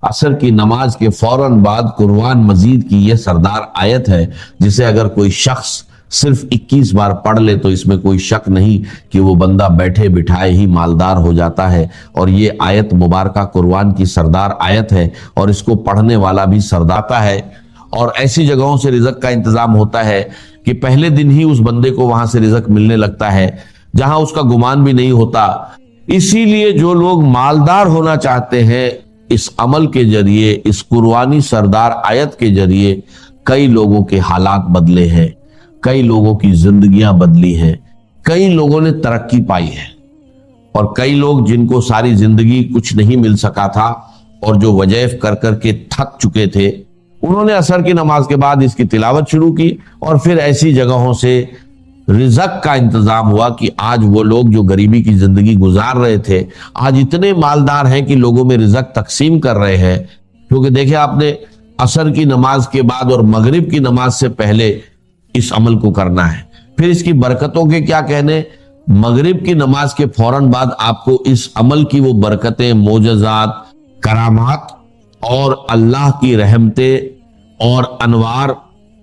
عصر کی نماز کے فوراً بعد قرآن مجید کی یہ سردار آیت ہے جسے اگر کوئی شخص صرف 21 بار پڑھ لے تو اس میں کوئی شک نہیں کہ وہ بندہ بیٹھے بٹھائے ہی مالدار ہو جاتا ہے۔ اور یہ آیت مبارکہ قرآن کی سردار آیت ہے اور اس کو پڑھنے والا بھی سرداتا ہے، اور ایسی جگہوں سے رزق کا انتظام ہوتا ہے کہ پہلے دن ہی اس بندے کو وہاں سے رزق ملنے لگتا ہے جہاں اس کا گمان بھی نہیں ہوتا۔ اسی لیے جو لوگ مالدار ہونا چاہتے ہیں، اس عمل کے ذریعے، اس قرآنی سردار آیت کے ذریعے کئی لوگوں کے حالات بدلے ہیں، کئی لوگوں کی زندگیاں بدلی ہیں، کئی لوگوں نے ترقی پائی ہے، اور کئی لوگ جن کو ساری زندگی کچھ نہیں مل سکا تھا اور جو وظائف کر کر کے تھک چکے تھے، انہوں نے عصر کی نماز کے بعد اس کی تلاوت شروع کی، اور پھر ایسی جگہوں سے رزق کا انتظام ہوا کہ آج وہ لوگ جو غریبی کی زندگی گزار رہے تھے آج اتنے مالدار ہیں کہ لوگوں میں رزق تقسیم کر رہے ہیں۔ کیونکہ دیکھیں آپ نے عصر کی نماز کے بعد اور مغرب کی نماز سے پہلے اس عمل کو کرنا ہے۔ پھر اس کی برکتوں کے کیا کہنے، مغرب کی نماز کے فوراً بعد آپ کو اس عمل کی وہ برکتیں، معجزات، کرامات اور اللہ کی رحمتیں اور انوار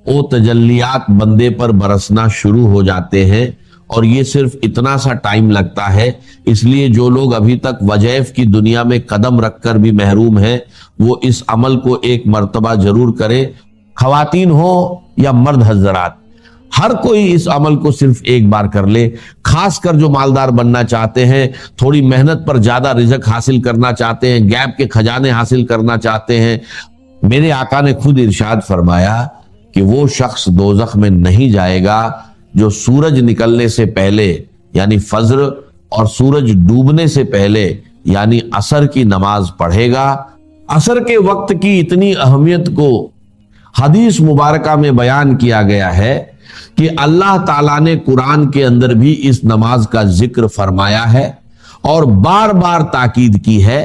و تجلیات بندے پر برسنا شروع ہو جاتے ہیں، اور یہ صرف اتنا سا ٹائم لگتا ہے۔ اس لیے جو لوگ ابھی تک وظائف کی دنیا میں قدم رکھ کر بھی محروم ہیں وہ اس عمل کو ایک مرتبہ ضرور کرے، خواتین ہو یا مرد حضرات، ہر کوئی اس عمل کو صرف ایک بار کر لے۔ خاص کر جو مالدار بننا چاہتے ہیں، تھوڑی محنت پر زیادہ رزق حاصل کرنا چاہتے ہیں، غیب کے خزانے حاصل کرنا چاہتے ہیں، میرے آقا نے خود ارشاد فرمایا کہ وہ شخص دوزخ میں نہیں جائے گا جو سورج نکلنے سے پہلے یعنی فجر اور سورج ڈوبنے سے پہلے یعنی عصر کی نماز پڑھے گا۔ عصر کے وقت کی اتنی اہمیت کو حدیث مبارکہ میں بیان کیا گیا ہے کہ اللہ تعالیٰ نے قرآن کے اندر بھی اس نماز کا ذکر فرمایا ہے اور بار بار تاکید کی ہے،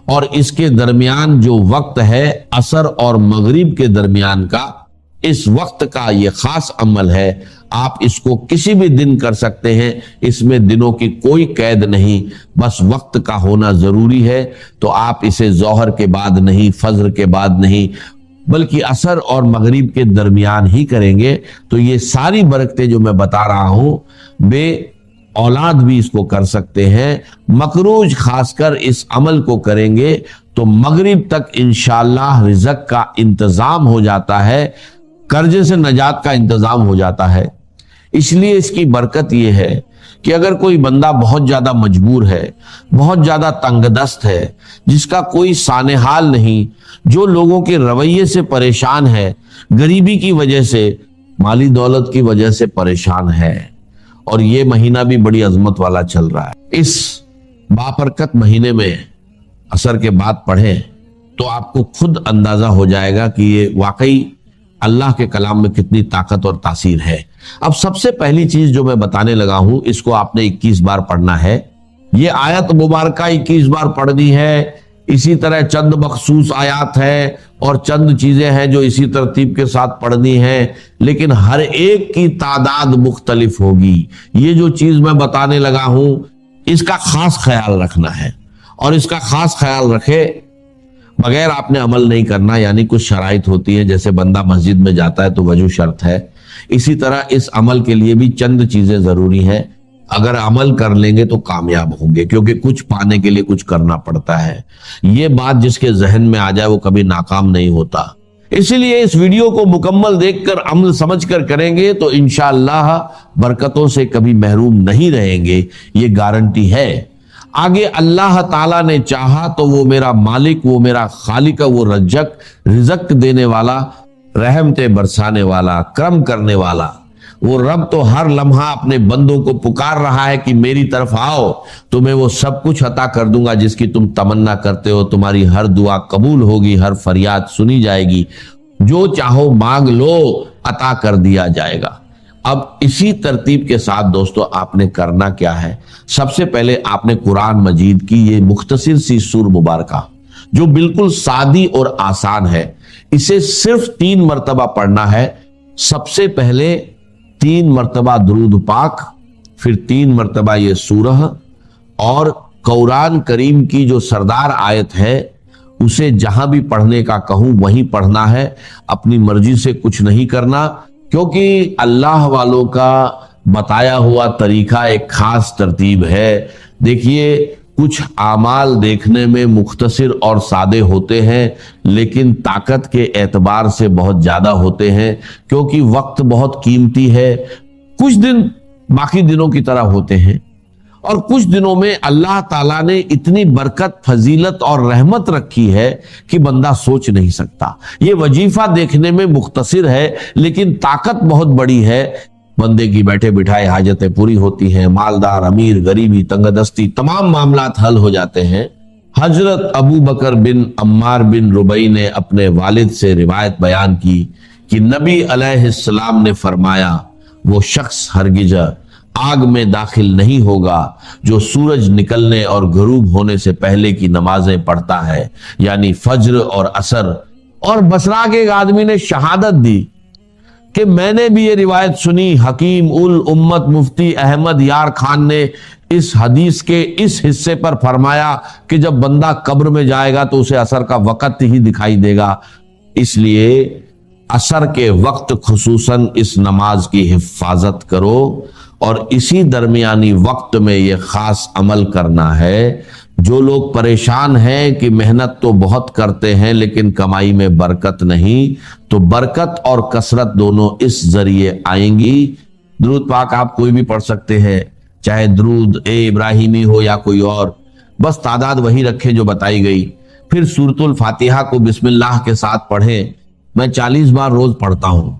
اور اس کے درمیان جو وقت ہے عصر اور مغرب کے درمیان کا، اس وقت کا یہ خاص عمل ہے۔ آپ اس کو کسی بھی دن کر سکتے ہیں، اس میں دنوں کی کوئی قید نہیں، بس وقت کا ہونا ضروری ہے۔ تو آپ اسے ظہر کے بعد نہیں، فجر کے بعد نہیں، بلکہ عصر اور مغرب کے درمیان ہی کریں گے تو یہ ساری برکتیں جو میں بتا رہا ہوں، بے اولاد بھی اس کو کر سکتے ہیں، مقروض خاص کر اس عمل کو کریں گے تو مغرب تک انشاءاللہ رزق کا انتظام ہو جاتا ہے، قرضے سے نجات کا انتظام ہو جاتا ہے۔ اس لیے اس کی برکت یہ ہے کہ اگر کوئی بندہ بہت زیادہ مجبور ہے، بہت زیادہ تنگ دست ہے، جس کا کوئی سانحال نہیں، جو لوگوں کے رویے سے پریشان ہے، غریبی کی وجہ سے، مالی دولت کی وجہ سے پریشان ہے، اور یہ مہینہ بھی بڑی عظمت والا چل رہا ہے، اس بابرکت مہینے میں عصر کے بعد پڑھیں تو آپ کو خود اندازہ ہو جائے گا کہ یہ واقعی اللہ کے کلام میں کتنی طاقت اور تاثیر ہے۔ اب سب سے پہلی چیز جو میں بتانے لگا ہوں، اس کو آپ نے 21 بار پڑھنا ہے۔ یہ آیت مبارکہ 21 بار پڑھنی ہے، اسی طرح چند مخصوص آیات ہیں اور چند چیزیں ہیں جو اسی ترتیب کے ساتھ پڑھنی ہیں، لیکن ہر ایک کی تعداد مختلف ہوگی۔ یہ جو چیز میں بتانے لگا ہوں اس کا خاص خیال رکھنا ہے، اور اس کا خاص خیال رکھے بغیر آپ نے عمل نہیں کرنا۔ یعنی کچھ شرائط ہوتی ہیں، جیسے بندہ مسجد میں جاتا ہے تو وضو شرط ہے، اسی طرح اس عمل کے لیے بھی چند چیزیں ضروری ہیں۔ اگر عمل کر لیں گے تو کامیاب ہوں گے، کیونکہ کچھ پانے کے لیے کچھ کرنا پڑتا ہے۔ یہ بات جس کے ذہن میں آ جائے وہ کبھی ناکام نہیں ہوتا۔ اسی لیے اس ویڈیو کو مکمل دیکھ کر عمل سمجھ کر کریں گے تو انشاءاللہ برکتوں سے کبھی محروم نہیں رہیں گے، یہ گارنٹی ہے۔ آگے اللہ تعالیٰ نے چاہا تو وہ میرا مالک، وہ میرا خالق، وہ رزق دینے والا، رحمتیں برسانے والا، کرم کرنے والا، وہ رب تو ہر لمحہ اپنے بندوں کو پکار رہا ہے کہ میری طرف آؤ، تمہیں وہ سب کچھ عطا کر دوں گا جس کی تم تمنا کرتے ہو، تمہاری ہر دعا قبول ہوگی، ہر فریاد سنی جائے گی، جو چاہو مانگ لو، عطا کر دیا جائے گا۔ اب اسی ترتیب کے ساتھ دوستو آپ نے کرنا کیا ہے؟ سب سے پہلے آپ نے قرآن مجید کی یہ مختصر سی سور مبارکہ جو بالکل سادی اور آسان ہے، اسے صرف 3 مرتبہ پڑھنا ہے۔ سب سے پہلے 3 مرتبہ درود پاک، پھر 3 مرتبہ یہ سورہ، اور قرآن کریم کی جو سردار آیت ہے اسے جہاں بھی پڑھنے کا کہوں وہیں پڑھنا ہے، اپنی مرضی سے کچھ نہیں کرنا، کیونکہ اللہ والوں کا بتایا ہوا طریقہ ایک خاص ترتیب ہے۔ دیکھیے کچھ اعمال دیکھنے میں مختصر اور سادے ہوتے ہیں لیکن طاقت کے اعتبار سے بہت زیادہ ہوتے ہیں، کیونکہ وقت بہت قیمتی ہے۔ کچھ دن باقی دنوں کی طرح ہوتے ہیں اور کچھ دنوں میں اللہ تعالیٰ نے اتنی برکت، فضیلت اور رحمت رکھی ہے کہ بندہ سوچ نہیں سکتا۔ یہ وظیفہ دیکھنے میں مختصر ہے لیکن طاقت بہت بڑی ہے، بندے کی بیٹھے بٹھائے حاجتیں پوری ہوتی ہیں، مالدار، امیر، غریبی، تنگ دستی، تمام معاملات حل ہو جاتے ہیں۔ حضرت ابو بکر بن عمار بن ربیع نے اپنے والد سے روایت بیان کی کہ نبی علیہ السلام نے فرمایا، وہ شخص ہرگز آگ میں داخل نہیں ہوگا جو سورج نکلنے اور غروب ہونے سے پہلے کی نمازیں پڑھتا ہے، یعنی فجر اور عصر۔ اور بصرہ کے ایک آدمی نے شہادت دی کہ میں نے بھی یہ روایت سنی، حکیم الامت مفتی احمد یار خان نے اس حدیث کے اس حصے پر فرمایا کہ جب بندہ قبر میں جائے گا تو اسے عصر کا وقت ہی دکھائی دے گا، اس لیے عصر کے وقت خصوصاً اس نماز کی حفاظت کرو اور اسی درمیانی وقت میں یہ خاص عمل کرنا ہے۔ جو لوگ پریشان ہیں کہ محنت تو بہت کرتے ہیں لیکن کمائی میں برکت نہیں، تو برکت اور کثرت دونوں اس ذریعے آئیں گی۔ درود پاک آپ کوئی بھی پڑھ سکتے ہیں، چاہے درود ابراہیمی ہو یا کوئی اور، بس تعداد وہی رکھیں جو بتائی گئی۔ پھر سورۃ الفاتحہ کو بسم اللہ کے ساتھ پڑھیں۔ میں 40 بار روز پڑھتا ہوں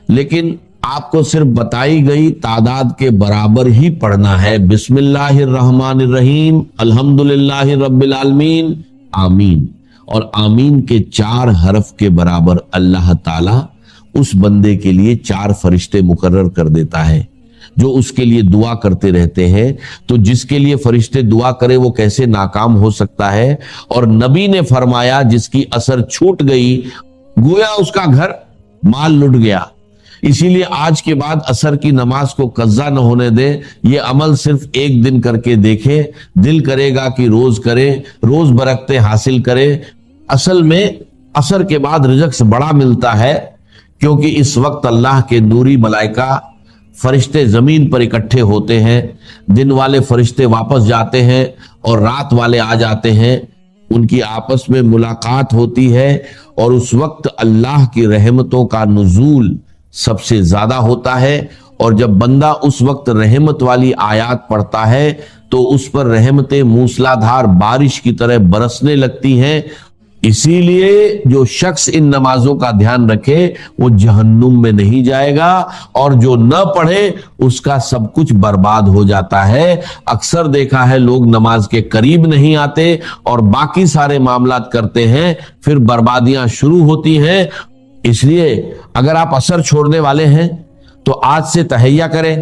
لیکن آپ کو صرف بتائی گئی تعداد کے برابر ہی پڑھنا ہے۔ بسم اللہ الرحمن الرحیم، الحمدللہ رب العالمین، آمین۔ اور آمین کے 4 حرف کے برابر اللہ تعالیٰ اس بندے کے لیے 4 فرشتے مقرر کر دیتا ہے جو اس کے لیے دعا کرتے رہتے ہیں۔ تو جس کے لیے فرشتے دعا کرے وہ کیسے ناکام ہو سکتا ہے؟ اور نبی نے فرمایا جس کی اثر چھوٹ گئی گویا اس کا گھر مال لٹ گیا۔ اسی لیے آج کے بعد عصر کی نماز کو قضا نہ ہونے دے، یہ عمل صرف ایک دن کر کے دیکھے، دل کرے گا کہ روز کرے، روز برکتیں حاصل کرے۔ اصل میں عصر کے بعد رزق بڑا ملتا ہے کیونکہ اس وقت اللہ کے نوری ملائکہ فرشتے زمین پر اکٹھے ہوتے ہیں، دن والے فرشتے واپس جاتے ہیں اور رات والے آ جاتے ہیں، ان کی آپس میں ملاقات ہوتی ہے اور اس وقت اللہ کی رحمتوں کا نزول سب سے زیادہ ہوتا ہے۔ اور جب بندہ اس وقت رحمت والی آیات پڑھتا ہے تو اس پر رحمتیں موسلادھار بارش کی طرح برسنے لگتی ہیں۔ اسی لیے جو شخص ان نمازوں کا دھیان رکھے وہ جہنم میں نہیں جائے گا، اور جو نہ پڑھے اس کا سب کچھ برباد ہو جاتا ہے۔ اکثر دیکھا ہے لوگ نماز کے قریب نہیں آتے اور باقی سارے معاملات کرتے ہیں، پھر بربادیاں شروع ہوتی ہیں۔ اس لیے اگر آپ عصر چھوڑنے والے ہیں تو آج سے تہیہ کریں،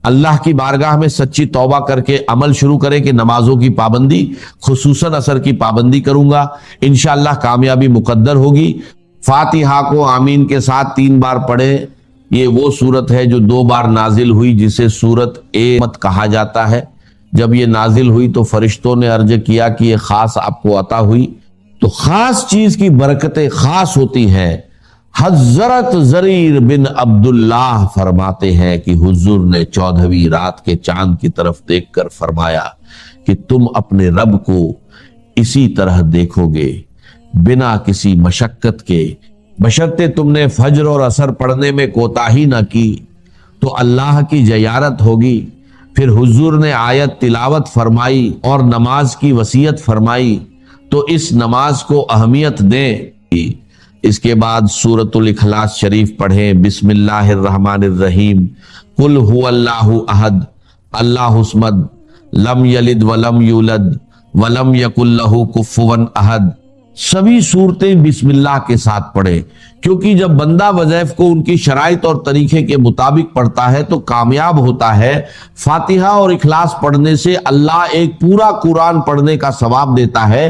اللہ کی بارگاہ میں سچی توبہ کر کے عمل شروع کریں کہ نمازوں کی پابندی، خصوصاً عصر کی پابندی کروں گا، انشاءاللہ کامیابی مقدر ہوگی۔ فاتحہ کو آمین کے ساتھ 3 بار پڑھیں۔ یہ وہ سورت ہے جو 2 بار نازل ہوئی جسے سورت مت کہا جاتا ہے۔ جب یہ نازل ہوئی تو فرشتوں نے عرض کیا کہ یہ خاص آپ کو عطا ہوئی، تو خاص چیز کی برکتیں خاص ہوتی ہیں۔ حضرت زریر بن عبداللہ فرماتے ہیں کہ حضور نے 14ویں رات کے چاند کی طرف دیکھ کر فرمایا کہ تم اپنے رب کو اسی طرح دیکھو گے بنا کسی مشقت کے، بشرطے تم نے فجر اور عصر پڑھنے میں کوتاہی نہ کی تو اللہ کی زیارت ہوگی۔ پھر حضور نے آیت تلاوت فرمائی اور نماز کی وصیت فرمائی، تو اس نماز کو اہمیت دیں۔ اس کے بعد سورۃ الاخلاص شریف پڑھیں۔ بسم اللہ الرحمن الرحیم، قل هو اللہ احد اللہ الصمد لم یلد ولم یولد ولم یکن لہ کفوا احد۔ سبھی صورتیں بسم اللہ کے ساتھ پڑھیں، کیونکہ جب بندہ وظائف کو ان کی شرائط اور طریقے کے مطابق پڑھتا ہے تو کامیاب ہوتا ہے۔ فاتحہ اور اخلاص پڑھنے سے اللہ ایک پورا قرآن پڑھنے کا ثواب دیتا ہے۔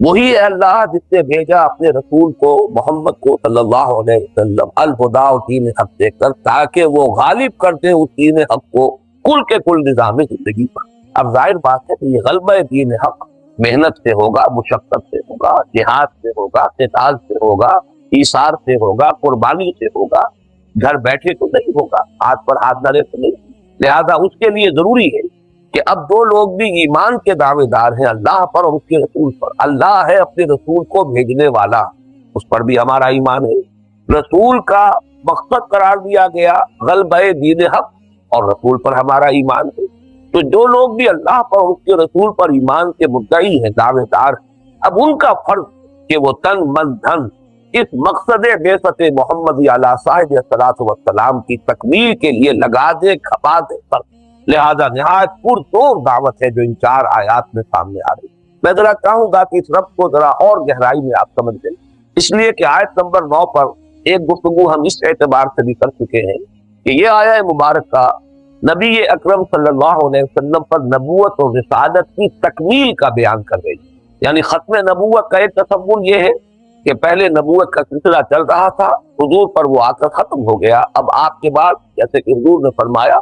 وہی ہے اللہ جس نے بھیجا اپنے رسول کو محمد کو صلی اللہ علیہ وسلم الہدا و دین حق دے کر، تاکہ وہ غالب کر دے اس دین حق کو کل کے کل نظام زندگی پر۔ اب ظاہر بات ہے کہ یہ غلبہ دین حق محنت سے ہوگا، مشقت سے ہوگا، جہاد سے ہوگا، قتال سے ہوگا، ایثار سے ہوگا، قربانی سے ہوگا، گھر بیٹھے تو نہیں ہوگا، ہاتھ پر ہاتھ ڈالے تو نہیں۔ لہذا اس کے لیے ضروری ہے کہ اب دو لوگ بھی ایمان کے دعوے دار ہیں اللہ پر اور اس کے رسول پر۔ اللہ ہے اپنے رسول کو بھیجنے والا، اس پر بھی ہمارا ایمان ہے۔ رسول کا مقصد قرار دیا گیا غلبہ دین حق، اور رسول پر ہمارا ایمان ہے۔ تو جو لوگ بھی اللہ پر اور اس کے رسول پر ایمان کے مدعی ہیں، دعوے دار، اب ان کا فرض کہ وہ تن من دھن اس مقصد بعثت محمد علیہ صاحب الصلاۃ والسلام کی تکمیل کے لیے لگا دے، کھپا دے پر۔ لہذا نہایت پرزور دعوت ہے جو ان 4 آیات میں سامنے آ رہی۔ میں ذرا چاہوں گا کہ اس رب کو ذرا اور گہرائی میں آپ سمجھ لیں، اس لیے کہ آیت نمبر 9 پر ایک گفتگو ہم اس اعتبار سے بھی کر چکے ہیں کہ یہ آیہ مبارکہ نبی اکرم صلی اللہ علیہ وسلم پر نبوت اور رسالت کی تکمیل کا بیان کر رہی ہے۔ یعنی ختم نبوت کا ایک تصور یہ ہے کہ پہلے نبوت کا سلسلہ چل رہا تھا، حضور پر وہ آ کر ختم ہو گیا، اب آپ کے بعد جیسے کہ حضور نے فرمایا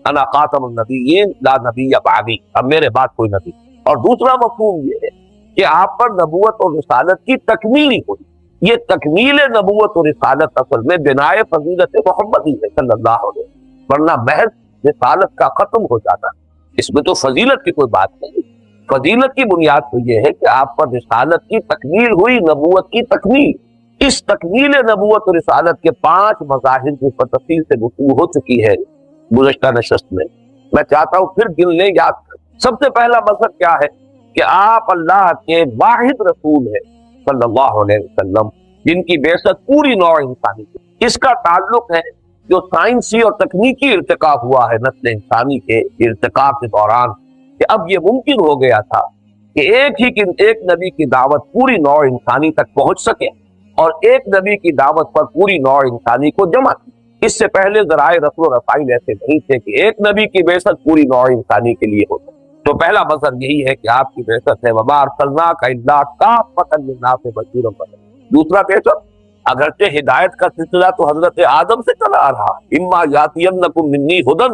انا خاتم النبیین لا نبی بعدی، اب میرے بعد کوئی نبی۔ اور دوسرا مفہوم یہ ہے کہ آپ پر نبوت اور رسالت کی تکمیل ہی ہوئی۔ یہ تکمیل نبوت اور رسالت اصل میں بنائے فضیلت محمدی ہے صلی اللہ علیہ وسلم، ورنہ محض رسالت کا ختم ہو جاتا، اس میں تو فضیلت کی کوئی بات نہیں۔ فضیلت کی بنیاد تو یہ ہے کہ آپ پر رسالت کی تکمیل ہوئی، نبوت کی تکمیل۔ اس تکمیل نبوت اور رسالت کے 5 مظاہر کی تفصیل سے گفتگو ہو چکی ہے گزشتہ نشست میں۔ میں چاہتا ہوں پھر گن لیں، یاد کریں۔ سب سے پہلا مقصد کیا ہے کہ آپ اللہ کے واحد رسول ہیں صلی اللہ علیہ وسلم، جن کی بعثت پوری نوع انسانی کی۔ اس کا تعلق ہے جو سائنسی اور تکنیکی ارتقا ہوا ہے نسل انسانی کے ارتقا کے دوران، کہ اب یہ ممکن ہو گیا تھا کہ ایک نبی کی دعوت پوری نوع انسانی تک پہنچ سکے، اور ایک نبی کی دعوت پر پوری نوع انسانی کو جمع کی۔ اس سے پہلے ذرائع رسل و رسائل ایسے نہیں تھے کہ ایک نبی کی بعثت پوری نوع انسانی کے لیے ہوتا۔ تو پہلا مقصد یہی ہے کہ آپ کی بعثت ہے وما ارسلناک الا کافۃ للناس بشیرا ونذیرا۔ دوسرا بعثت اگرچہ ہدایت کا سلسلہ تو حضرت آدم سے چلا آ رہا، اما یاتینکم منی ھدی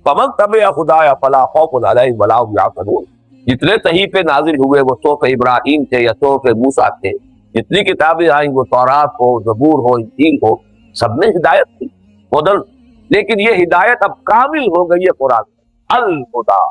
فمن تبع ہدایا فلا خوف علیہم ولا هم یحزنون۔ جتنے صحیفے نازل ہوئے وہ صحف ابراہیم تھے یا صحف موسیٰ تھے، جتنی کتابیں آئیں وہ تورات ہو، زبور ہو، انجیل ہو، سب میں ہدایت تھی، ہدن۔ لیکن یہ ہدایت اب کامل ہو گئی ہے قرآن میں، الہدا،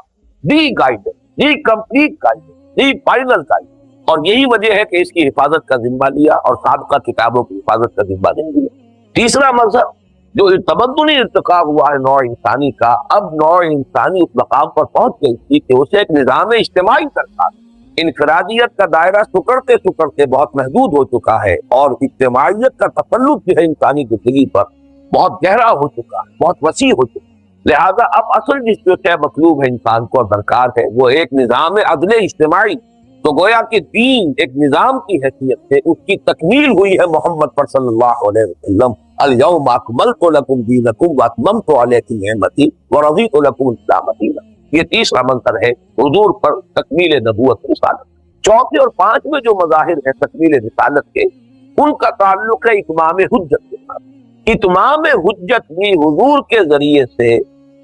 the guidance, the complete guidance, the final guidance. اور یہی وجہ ہے کہ اس کی حفاظت کا ذمہ لیا اور سابقہ کتابوں کی حفاظت کا ذمہ نہیں لیا۔ تیسرا مقصد جو تمدنی ارتقا ہوا ہے نوع انسانی کا، اب نوع انسانی اس مقام پر پہنچ گئی تھی کہ اسے ایک نظام اجتماعی درکار، انفرادیت کا دائرہ سکڑتے سکڑتے بہت محدود ہو چکا ہے، اور اجتماعیت کا تسلط جو ہے انسانی زندگی پر بہت گہرا ہو چکا ہے، بہت وسیع ہو چکا ہے۔ لہذا اب اصل جس جو طے مطلوب ہے انسان کو درکار ہے وہ ایک نظام عدل اجتماعی۔ تو گویا کہ دین ایک نظام کی حیثیت سے اس کی تکمیل ہوئی ہے محمد پر صلی اللہ علیہ وسلم۔ الیوم اکملت لکم دینکم واتممت علیکم نعمتی ورضیت لکم الاسلام دینا۔ یہ تیسرا منتر ہے حضور پر تکمیل نبوت رسالت۔ چوتھے اور پانچویں جو مظاہر ہیں تکمیل رسالت کے، ان کا تعلق ہے اتمام حجت کے ساتھ۔ اتمام حجت بھی حضور کے ذریعے سے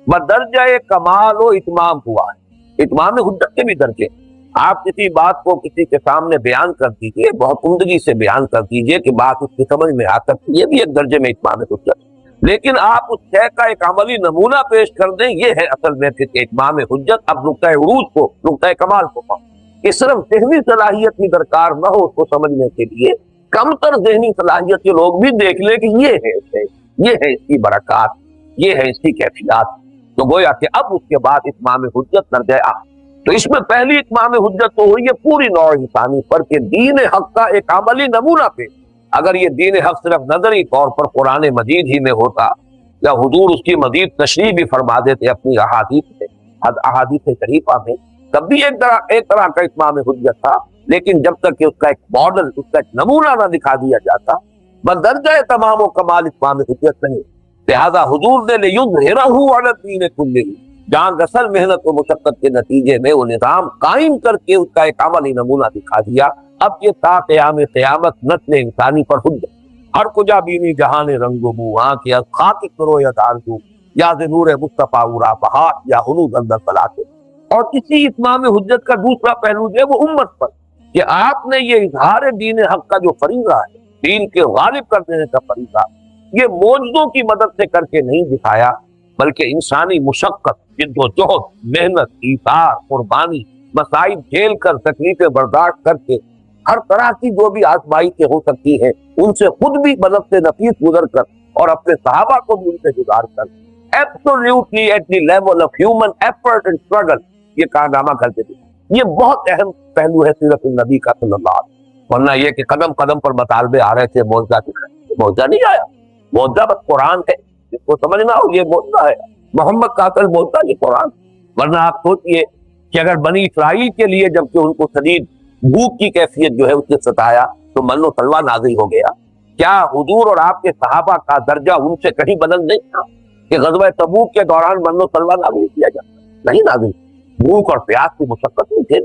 بدرجہ کمال و اتمام ہوا ہے۔ اتمام حجت کے بھی درجے، آپ کسی بات کو کسی کے سامنے بیان کر دیجئے، بہت عمدگی سے بیان کر دیجئے کہ بات اس کی سمجھ میں آ سکتی، یہ بھی ایک درجے میں اتمام حجت۔ لیکن آپ اس شے کا ایک عملی نمونہ پیش کر دیں، یہ ہے اصل میں کہ اتمام حجت اب نقطۂ عروج کو، نقطۂ کمال کو پہنچ۔ کہ صرف ذہنی صلاحیت ہی درکار نہ ہو اس کو سمجھنے کے لیے، کم تر ذہنی صلاحیت کے لوگ بھی دیکھ لیں کہ یہ ہے اس کی برکات، یہ ہے اس کی کیفیات۔ تو گویا کہ اب اس کے بعد اتمام حجت درجہ آخر۔ تو اس میں پہلی اتمام حجت تو ہوئی ہے پوری نوع انسانی پر کہ دین حق کا ایک عملی نمونہ پہ۔ اگر یہ دین حق صرف نظری طور پر قرآن مجید ہی میں ہوتا، یا حضور اس کی مزید تشریح بھی فرما دیتے اپنی احادیث شریفہ میں، تب بھی ایک طرح کا اتمام حجت تھا۔ لیکن جب تک کہ اس کا ایک ماڈل، اس کا ایک نمونہ نہ دکھا دیا جاتا، بدرجہ تمام و کمال اتمام حجت نہیں۔ لہذا حضور نے لِیُظْہِرَہُ عَلَى الدِّینِ کُلِّہ، جان رسل محنت و مشقت کے نتیجے میں وہ نظام قائم کر کے اس کا ایک عملی نمونہ دکھا دیا۔ اب یہ تا قیام قیامت نسل انسانی پر حجت، ہر کجا بینی جہان رنگ و بو، ہاں کہ خاک کرو یا داردو یا نور مصطفیٰ اورا بہار یا حنود اندر فلاتے۔ اور اسی اتمام حجت کا دوسرا پہلو جو ہے وہ امت پر، کہ آپ نے یہ اظہار دین حق کا جو فریضہ ہے، دین کے غالب کر دینے کا فریضہ، یہ معجزوں کی مدد سے کر کے نہیں دکھایا، بلکہ انسانی مشقت، جد و جہد، محنت، ایثار، قربانی، مصائب جھیل کر، تکلیفیں برداشت کر کے، ہر طرح کی جو بھی آزمائشیں ہو سکتی ہیں ان سے خود بھی بنفس نفیس گزر کر اور اپنے صحابہ کو بھی ان سے گزار کر absolutely at the level of human effort and struggle یہ کارنامہ کرتے تھے۔ یہ بہت اہم پہلو ہے سیرت النبی کا صلی اللہ علیہ وسلم۔ ورنہ یہ کہ قدم قدم پر مطالبے آ رہے تھے معجزہ کی، معجزہ نہیں آیا، معجزہ بس قرآن ہے، جس کو سمجھنا ہو یہ معجزہ ہے، محمد کا اصل معجزہ یہ قرآن۔ ورنہ آپ سوچئے کہ اگر بنی اسرائیل کے لیے جب کہ ان کو شدید بھوک کی کیفیت جو ہے اس نے ستایا تو من و سلوہ نازل ہو گیا، کیا حضور اور آپ کے صحابہ کا درجہ ان سے کہیں بلند نہیں تھا کہ غزوہ تبوک کے دوران من و سلوہ نازل کیا جاتا؟ نہیں نازل، بھوک اور پیاس کی مشقت نہیں تھے،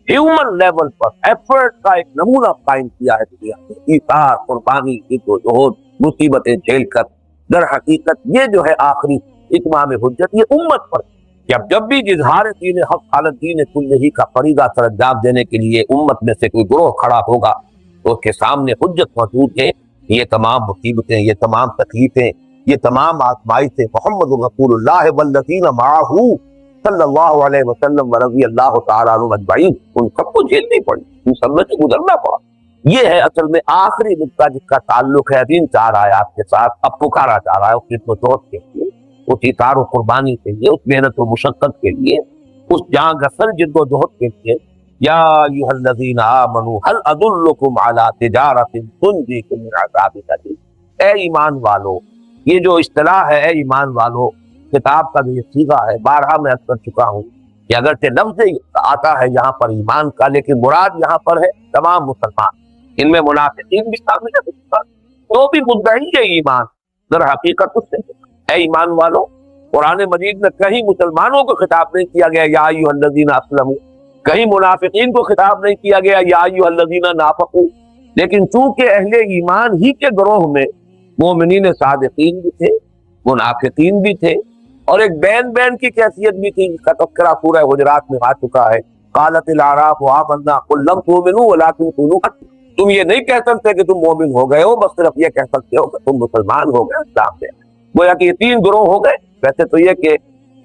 ہیومن لیول پر ایفرٹ کا ایک نمونہ قائم کیا ہے دنیا میں، ایثار، قربانی، جد و جہد، مصیبتیں جھیل کر۔ در حقیقت یہ جو ہے آخری اتمام حجت یہ امت پر، کہ اب جب بھی اظہار دین حق حالت دین کلہ کا فریضہ سر انجام دینے کے لیے امت میں سے کوئی گروہ کھڑا ہوگا تو اس کے سامنے حجت موجود ہے۔ یہ تمام مصیبتیں، یہ تمام تکلیفیں، یہ تمام آزمائشیں محمد رسول اللہ والذین معہ صلی اللہ علیہ وسلم ورضی اللہ تعالیٰ عنہ اجمعین، ان سب کو جھیلنی پڑی، ان سب میں سے گزرنا پڑا۔ یہ ہے اصل میں آخری نقطہ جس کا تعلق ہے ان 4 آیات کے ساتھ۔ اب پکارا جا رہا ہے اس جد و جہد کے لیے، اس ایثار و قربانی کے لیے، اس محنت و مشقت کے لیے، اس جاں گسل جد و جہد کے لیے۔ یا ایھا الذین آمنوا هل ادلکم علی تجارۃ تنجیکم من عذاب الیم، اے ایمان والو، یہ جو اصطلاح ہے اے ایمان والو، کتاب کا جو یہ صیغہ ہے، بارہا میں عرض کر چکا ہوں کہ اگرچہ لفظ آتا ہے یہاں پر ایمان کا، لیکن مراد یہاں پر ہے تمام مسلمان، ان میں منافقین بھی شامل ہے، جو بھی مدعی ہے ایمان در حقیقت اس سے اے ایمان والو۔ قرآن مجید میں کہیں مسلمانوں کو خطاب نہیں کیا گیا یا ایھا الذین اسلموا، کہیں منافقین کو خطاب نہیں کیا گیا یا ایھا الذین نافقوا، لیکن چونکہ اہل ایمان ہی کے گروہ میں مومنین صادقین بھی تھے، منافقین بھی تھے، اور ایک بین بین کی کیفیت بھی تھی جس کا تذکرہ سورہ حجرات میں آ چکا ہے۔ قالت الاعراب آمنا قل لم تؤمنوا ولکن قولوا، تم یہ نہیں کہہ سکتے کہ تم مومن ہو گئے ہو، بس صرف یہ کہہ سکتے ہو کہ تم مسلمان ہو گئے اسلام میں۔ گویا کہ یہ 3 گروہ ہو گئے۔ ویسے تو یہ کہ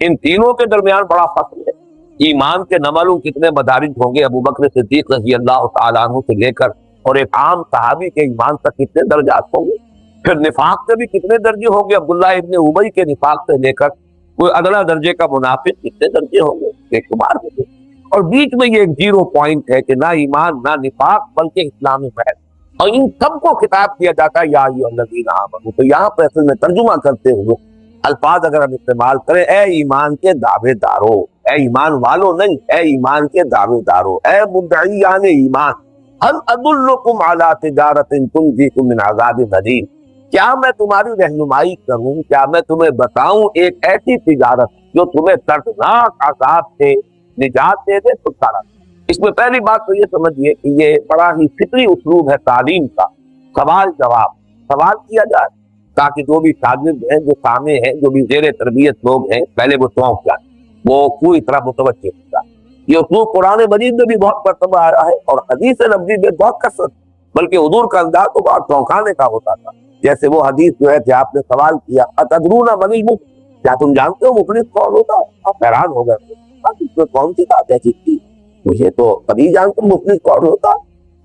ان تینوں کے درمیان بڑا فصل ہے، ایمان کے نہ معلوم کتنے مدارج ہوں گے، ابو بکر صدیق رضی اللہ تعالیٰ عنہ سے لے کر اور ایک عام صحابی کے ایمان تک کتنے درجات ہوں گے، پھر نفاق سے بھی کتنے درجے ہوں گے، عبداللہ ابن ابی کے نفاق سے لے کر کوئی ادنا درجے کا منافق کتنے درجے ہوں گے، بے شمار ہوں گے، اور بیچ میں یہ ایک 0 پوائنٹ ہے کہ نہ ایمان نہ نفاق بلکہ اسلامی محض، اور ان سب کو خطاب کیا جاتا ہے یا ایھا الذین آمنوا۔ تو یہاں پر اصل میں ترجمہ کرتے ہوئے الفاظ اگر ہم استعمال کریں، اے ایمان کے دعوے دارو، اے ایمان والو نہیں، اے ایمان کے دعوے دارو، اے مدعیان ایمان، هل ادلکم علی تجارۃ تنجیکم من عذاب الیم، کیا میں تمہاری رہنمائی کروں، کیا میں تمہیں بتاؤں ایک ایسی تجارت جو تمہیں دردناک عذاب سے نجات دے دے، چھٹکارا دے۔ اس میں پہلی بات تو یہ سمجھیے کہ یہ بڑا ہی فطری اسلوب ہے تعلیم کا، سوال جواب، سوال کیا جائے تاکہ جو بھی شاگرد ہیں، جو سامع ہیں، جو بھی زیر تربیت لوگ ہیں، پہلے وہ چونک جائیں، وہ پوری طرح متوجہ ہو جائے۔ یہ اسلوب قرآن مجید میں بھی بہت مرتبہ آ رہا ہے اور حدیث نبوی میں بہت کثرت، بلکہ حضور کا انداز تو بہت چونکانے کا ہوتا تھا۔ جیسے وہ حدیث جو ہے کہ آپ نے سوال کیا اتدرون من المفلس، کیا تم جانتے ہو مفلس کون ہوتا ہے؟ آپ حیران ہو گئے، اس میں کون سی بات ایسی تھی، مجھے تو کبھی جانتے مفلس کون ہوتا۔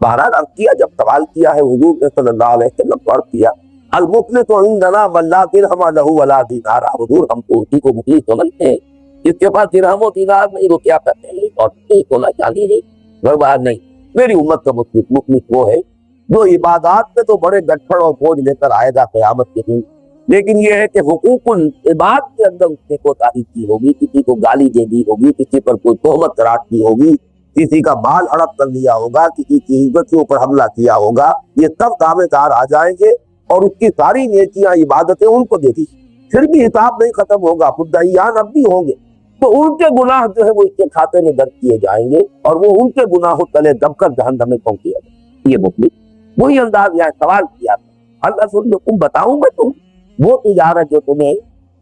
بہرحال عرض کیا، جب سوال کیا ہے حضور نے صلی اللہ علیہ وسلم پر کیا، المفلس عندنا من لا درہم لہ ولا دینار، حضور ہم تو اسی کو مفلس سمجھتے ہیں جس کے پاس درہم و دینار نہیں، تو کیا کرتے ہیں اور سونا چاندی نہیں، گھر باہر نہیں۔ میری امت کا مفلس وہ ہے جو عبادات میں تو بڑے گٹھڑ اور بوجھ لے کر آئے گا قیامت کے دن، لیکن یہ ہے کہ حقوق العباد کے اندر اس نے کوتاہی کی ہوگی، کسی کو گالی دے دی ہوگی، کسی پر کوئی تہمت تراش کی ہوگی، کسی کا مال ہڑپ کر لیا ہوگا، کسی کی عزت کے اوپر حملہ کیا ہوگا، یہ سب دعوے دار آ جائیں گے اور اس کی ساری نیکیاں عبادتیں ان کو دے دی، پھر بھی حساب نہیں ختم ہوگا، مدعیان اب بھی ہوں گے، تو ان کے گناہ جو ہے وہ اس کے کھاتے میں درج کیے جائیں گے اور وہ ان کے گناہوں تلے دب کر جہنم میں پہنچے جائیں گے۔ یہ مفلس وہی انداز یہاں سوال کیا تھا، ہل ادلکم بتاؤں میں تم وہ تجارت جو تمہیں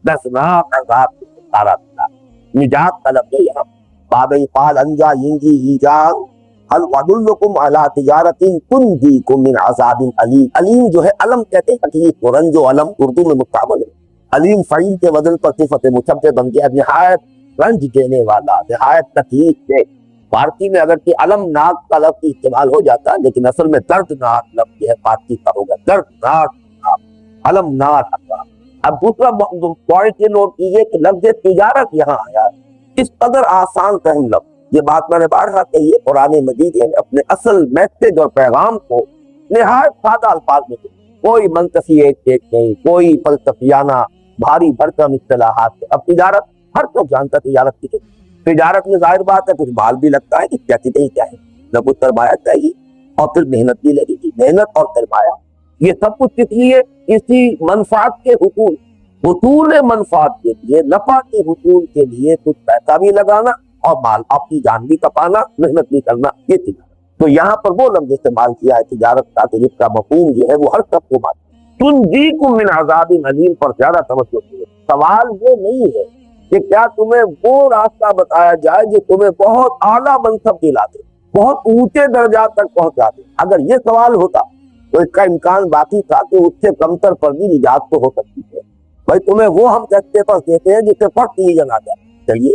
دسناک عذاب سے چھٹکارا دلا، نجات طلب ہے یہاں باب قال انجا ینجی ایجاد ہل ادلکم علی تجارت تنجیکم من عذاب علیم۔ علیم جو ہے علم کہتے ہیں تکلیف کو، رنج و علم اردو میں مستعمل ہے، علیم فعیل کے وزن پر صفت مشبہ بن گیا، نہایت رنج دینے والا، نہایت تکلیف دہ۔ فارسی میں اگر کہ علم ناک کا لفظ استعمال ہو جاتا ہے لیکن اصل میں دردناک لفظ ہے، فارسی کا ہوگا دردناک علم ناک۔ اب دوسرا پوائنٹ یہ نوٹ کیجیے کہ لفظ تجارت یہاں آیا اس قدر آسان ترین لفظ، یہ بات میں نے بارہا کہی ہے، قرآن مجید نے اپنے اصل میسج اور پیغام کو نہایت سادہ الفاظ میں دیا، کوئی منطقی ایک نہیں، کوئی فلسفیانہ بھاری بھرکم اصطلاحات۔ اب تجارت ہر کوئی جانتا ہے تجارت کی، تجارت میں ظاہر بات ہے کچھ مال بھی لگتا ہے، کہ کیا چیزیں کیا ہے، نہ کچھ سرمایہ چاہیے اور پھر محنت بھی لگے گی، محنت اور سرمایہ یہ سب کچھ کس لیے؟ اسی منفعت کے حصول منفعت کے لیے، نفع کے حصول کے لیے کچھ پیسہ بھی لگانا اور مال اپنی جان بھی کپانا، محنت بھی کرنا، یہ تجارت۔ تو یہاں پر وہ لفظ استعمال کیا ہے تجارت کا، جس کا مفہوم جو ہے وہ ہر سب کو مانتا ہے۔ تنجیکم من عذاب علیم پر زیادہ توجہ کیجیے، سوال یہ نہیں ہے کہ کیا تمہیں وہ راستہ بتایا جائے جو تمہیں بہت اعلیٰ منصب دلا دے، بہت اونچے درجات تک پہنچا دے۔ اگر یہ سوال ہوتا تو اس کا امکان باقی تھا کہ اس سے کمتر پر بھی نجات تو ہو سکتی ہے۔ بھائی تمہیں وہ ہم راستے پر دیتے ہیں جس سے فرق ڈویژن آ جائے، چلیے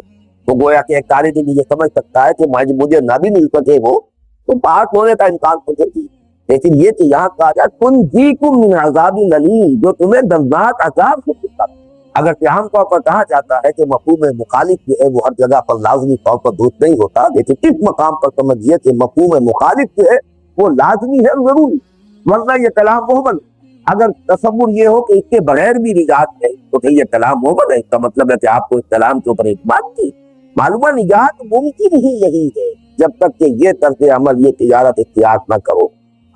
تو گویا کہ ایک طالب علم یہ سمجھ سکتا ہے کہ مجھے نہ بھی مل سکے وہ تو پاس ہونے کا امکان مجھے تھی، لیکن یہ کہ یہاں کہا جائے تنجیکم من عذاب علیم، جو تمہیں دردناک عذاب سے چھٹکارا۔ اگر کہ عام طور پر کہا جاتا ہے کہ مفہوم مخالف جو ہے وہ ہر جگہ پر لازمی طور پر درست نہیں ہوتا، لیکن اس مقام پر سمجھیے کہ مفہوم مخالف جو ہے وہ لازمی ہے، ضروری، ورنہ یہ کلام محمل۔ اگر تصور یہ ہو کہ اس کے بغیر بھی نجات ہے تو پھر یہ کلام محمل ہے، اس کا مطلب ہے کہ آپ کو اس کلام کے اوپر اعتماد کی معلومہ نجات ممکن ہی یہی ہے جب تک کہ یہ طرز عمل، یہ تجارت اختیار نہ کرو۔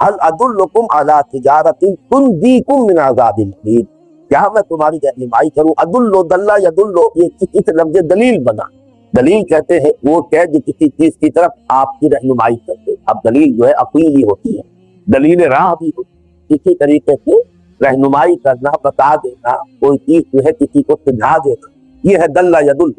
ہل ادلکم علی تجارت تنجیکم من عذاب علیم، کیا میں تمہاری رہنمائی کروں؟ عدلو دلہ یدلو، یہ اس لفظ دلیل بنا، دلیل کہتے ہیں وہ کہ جو کسی چیز کی طرف آپ کی رہنمائی کرتے، اب دلیل جو ہے عقلی ہوتی ہے، دلیل راہ بھی ہوتی ہے، اسی طریقے سے رہنمائی کرنا، بتا دینا، کوئی چیز جو ہے کسی کو سمجھا دینا، یہ ہے دلہ یدل۔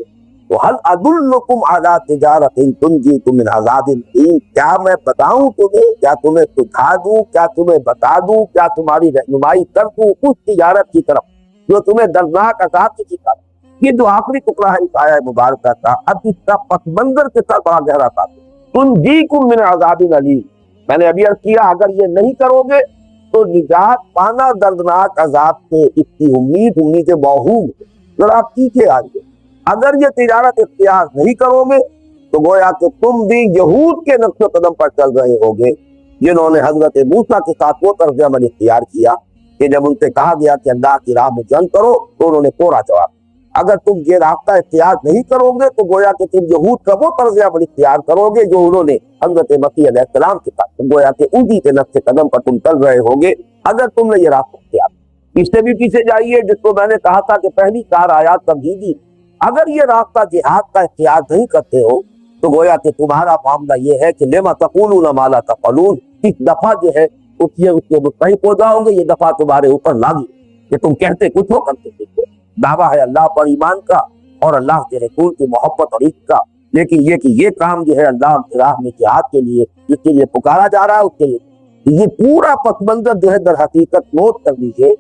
تو ہل ادلکم علی تجارت تنجیکم من عذاب علیم، کیا میں بتاؤں تمہیں، کیا تمہیں سکھا دوں، کیا تمہیں بتا دوں، کیا تمہاری رہنمائی کر دوں اس تجارت کی طرف جو تمہیں دردناک عذاب سے چھٹکارے۔ یہ جو آخری ٹکڑا ہے اس آیہ مبارکہ کا، اب اس کا پس منظر کے ساتھ بڑا گہرا تھا، تنجیکم من عذاب علیم۔ میں نے ابھی عرض کیا اگر یہ نہیں کرو گے تو نجات پانا دردناک عذاب سے، اس کی امید موہوم ہے۔ ذرا آپ پیچھے آئیے، اگر یہ تجارت اختیار نہیں کرو گے تو گویا کہ تم بھی یہود کے نقش قدم پر چل رہے ہوگے، جنہوں نے حضرت موسیٰ کے ساتھ وہ طرز عمل اختیار کیا کہ جب ان سے کہا گیا کہ اللہ کی راہ میں جنگ کرو تو انہوں نے کوڑا جواب۔ اگر تم یہ راستہ اختیار نہیں کرو گے تو گویا کہ تم یہود کا وہ طرز عمل اختیار کرو گے جو انہوں نے حضرت مسیح علیہ السلام کے ساتھ، گویا کہ انہی کے نقش قدم پر تم چل رہے ہوگے اگر تم نے یہ راستہ اختیار۔ اس سے بھی پیچھے جائیے، جس کو میں نے کہا تھا کہ پہلی 4 آیات تمہیدی، اگر یہ راستہ جہاد کا اختیار نہیں کرتے ہو تو گویا کہ تمہارا معاملہ یہ ہے کہ لما تقولون ما لا تفعلون، اس دفعہ جو ہے اس کے مستحق ہو جاؤ گے، یہ دفعہ تمہارے اوپر لاگو کہ تم کہتے کچھ ہو کرتے کچھ ہو۔ دعویٰ ہے اللہ پر ایمان کا اور اللہ کے رسول کی محبت اور عشق کا، لیکن یہ کہ یہ کام جو ہے اللہ کی راہ میں جہاد کے لیے جس کے لیے پکارا جا رہا ہے اس کے لیے، یہ پورا پس منظر جو ہے در حقیقت نوٹ کر لیجیے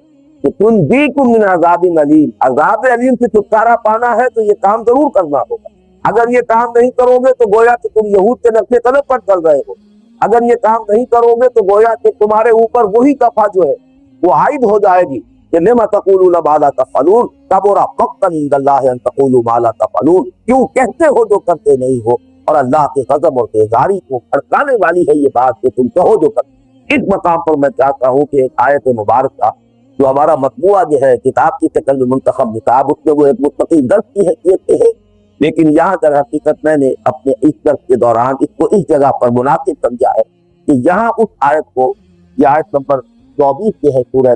کہ تنجیکم من عذاب علیم، عذاب علیم سے چھٹکارا پانا ہے تو یہ کام ضرور کرنا ہوگا۔ اگر یہ کام نہیں کرو گے تو گویا کہ تم یہود کے نقش قدم پر چل رہے ہو، اگر یہ کام نہیں کرو گے تو گویا کہ تمہارے اوپر وہی دفعہ جو ہے وہ عائد ہو جائے گی کہ لما تقولون ما لا تفعلون کبر مقتا عند اللہ ان تقولوا ما لا تفعلون، کیوں کہتے ہو جو کرتے نہیں ہو، اور اللہ کے غضب اور بیزاری کو بھڑکانے والی ہے یہ بات کہ تم کہو جو کرتے۔ اس مقام پر میں چاہتا ہوں کہ ایک آیت مبارکہ جو ہمارا مطبوعہ جو ہے کتاب کی شکل میں منتخب کتاب، اس میں وہ ایک مستقل درس کی حیثیت سے ہے، لیکن یہاں در حقیقت میں نے اپنے اس درس کے دوران اس کو اس جگہ پر مناسب سمجھا ہے کہ یہاں اس آیت کو، یہ آیت نمبر 24 کے ہے سورہ